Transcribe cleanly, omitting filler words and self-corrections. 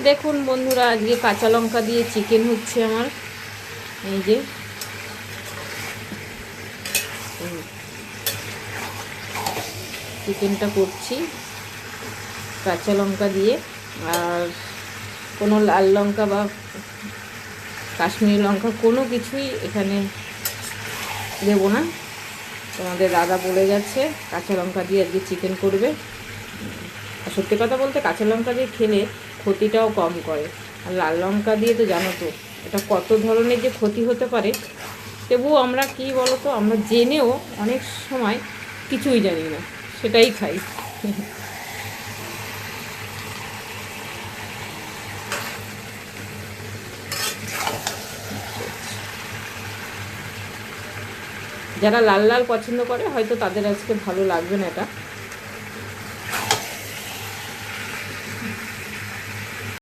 দেখুন বন্ধুরা, আজকে কাঁচা লঙ্কা দিয়ে চিকেন হচ্ছে আমার। এই যে চিকেনটা করছি কাঁচা লঙ্কা দিয়ে, আর কোনো লাল লঙ্কা বা কাশ্মীরি লঙ্কা কোনো কিছুই এখানে দেবো না। তোমাদের দাদা বলে গেছে কাঁচা লঙ্কা দিয়ে আজকে চিকেন করবে। আর সত্যি কথা বলতে কাঁচা লঙ্কা দিয়ে খেলে ক্ষতিটাও কম করে, আর লাল লঙ্কা দিয়ে তো জানো তো এটা কত ধরনের যে ক্ষতি হতে পারে। তবুও আমরা কি বলো তো, আমরা জেনেও অনেক সময় কিছুই জানি না, সেটাই খাই। যারা লাল লাল পছন্দ করে হয়তো তাদের আজকে ভালো লাগবে না এটা,